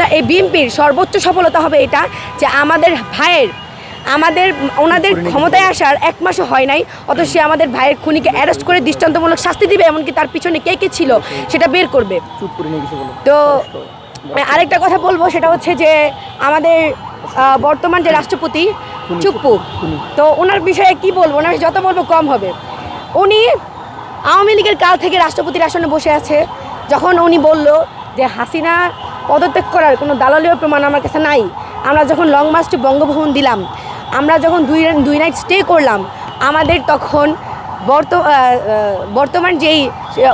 না, এই বিএনপির সর্বোচ্চ সফলতা হবে এটা যে আমাদের ভাইয়ের ওনাদের ক্ষমতায় আসার 1 মাসও হয় নাই, অথচ সে আমাদের ভাইয়ের খুনিকে অ্যারেস্ট করে দৃষ্টান্তমূলক শাস্তি দিবে, এমনকি তার পিছনে কে কে ছিল সেটা বের করবে। তো আরেকটা কথা বলবো, সেটা হচ্ছে যে আমাদের বর্তমান যে রাষ্ট্রপতি চুপ্পু, তো ওনার বিষয়ে কি বলবো, ওনার যত বলবো কম হবে। উনি আওয়ামী লীগের কাল থেকে রাষ্ট্রপতির আসনে বসে আছে। যখন উনি বলল যে হাসিনা পদত্যাগ করার কোনো দালালীয় প্রমাণ আমার কাছে নাই, আমরা যখন লং মার্চ টু বঙ্গভবন দিলাম, আমরা যখন দুই নাইট স্টে করলাম, আমাদের তখন বর্তমান যেই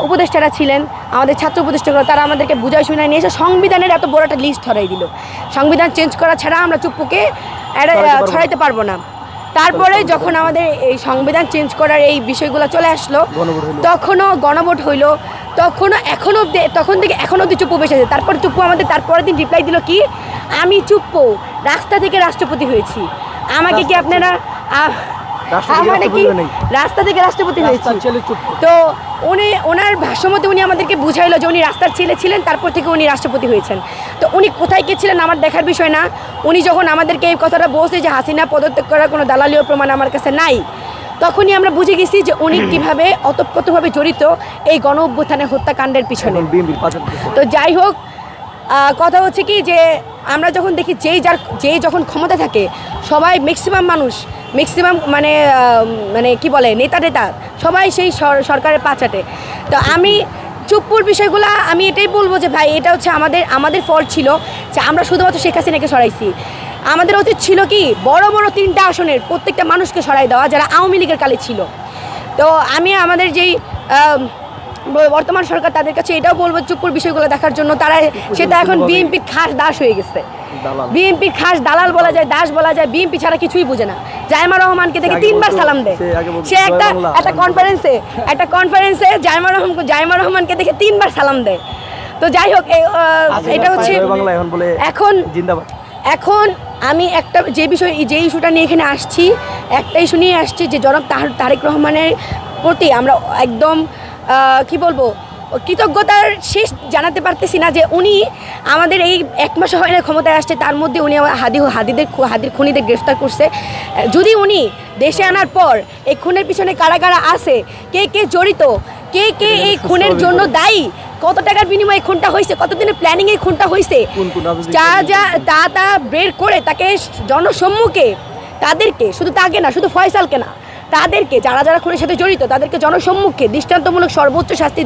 উপদেষ্টারা ছিলেন, আমাদের ছাত্র উপদেষ্টারা, তারা আমাদেরকে বুঝায় শুনায় নিয়ে এসে সংবিধানের এত বড় একটা লিস্ট ধরাই দিল। সংবিধান চেঞ্জ করা ছাড়া আমরা চুপ্পুকে ছড়াইতে পারবো না। তারপরে যখন আমাদের এই সংবিধান চেঞ্জ করার এই বিষয়গুলো চলে আসলো, তখনও গণভোট হইলো, তখন থেকে এখনও অব্দি চুপ্পু বসে আছে। তারপর চুপ্পু আমাদের তারপরের দিন রিপ্লাই দিল কি, আমি চুপ্পু রাস্তা থেকে রাষ্ট্রপতি হয়েছি। আমাকে কি আপনারা রাস্তা থেকে রাষ্ট্রপতি হয়েছি? তো ওনার ভাষ্যমতে উনি আমাদেরকে বুঝাইলো যে উনি রাস্তার ছেলে ছিলেন, তারপর থেকে উনি রাষ্ট্রপতি হয়েছেন। তো উনি কোথায় গেছিলেন আমার দেখার বিষয় না। উনি যখন আমাদেরকে এই কথাটা বলছে যে হাসিনা পদত্যাগ করার কোনো দালালীয় প্রমাণ আমার কাছে নাই, তখনই আমরা বুঝে গেছি যে উনি কীভাবে অতপ্রতভাবে জড়িত এই গণ অভ্যুত্থানের হত্যাকাণ্ডের পিছনে। তো যাই হোক, কথা হচ্ছে কি যে আমরা যখন দেখি যেই যখন ক্ষমতা থাকে, সবাই ম্যাক্সিমাম মানে কি বলে নেতা সবাই সেই সরকারের পাচাটে। তো আমি চুপ্পুর বিষয়গুলো আমি এটাই বলবো যে ভাই, এটা হচ্ছে আমাদের ফল্ট ছিল যে আমরা শুধুমাত্র শেখ হাসিনাকে সরাইছি। আমাদের উচিত ছিল কি বড় বড় 3টা আসনের প্রত্যেকটা মানুষকে সরাই দেওয়া যারা আওয়ামী লীগের কালে ছিল। তো আমি আমাদের যেই বর্তমান সরকার, তাদের কাছে এটাও বলবো চুপ্পুর বিষয়গুলো দেখার জন্য। সেটা এখন বিএনপির খাস দাস হয়ে গেছে। বিএনপির খাস দালাল বলা যায়, দাস বলা যায়। বিএনপি ছাড়া কিছুই বোঝে না। জাইমা রহমানকে দেখে 3বার সালাম দেয়। সে একটা কনফারেন্সে জাইমা রহমানকে দেখে 3বার সালাম দেয়। তো যাই হোক, এটা হচ্ছে এখন আমি যে ইস্যুটা নিয়ে এখানে আসছি, একটা ইস্যু নিয়ে আসছি যে জনাব তারেক রহমানের প্রতি আমরা একদম কি বলবো, কৃতজ্ঞতার শেষ জানাতে পারতেছি না যে উনি আমাদের এই 1 মাস হয় না ক্ষমতায় আসছে, তার মধ্যে উনি হাদির খুনিদের গ্রেফতার করছে। যদি উনি দেশে আনার পর এই খুনের পিছনে কারা কারা আছে, কে কে জড়িত, কে কে এই খুনের জন্য দায়ী, কত টাকার বিনিময়ে খুনটা হয়েছে, কতদিনের প্ল্যানিং এই খুনটা হয়েছে, তা বের করে তাকে জনসম্মুখে, তাদেরকে, শুধু তাকে না, শুধু ফয়সালকে না, তাদেরকে যারা খুনের সাথে জড়িত তাদেরকে জনসম্মুখে দৃষ্টান্তমূলক সর্বোচ্চ শাস্তি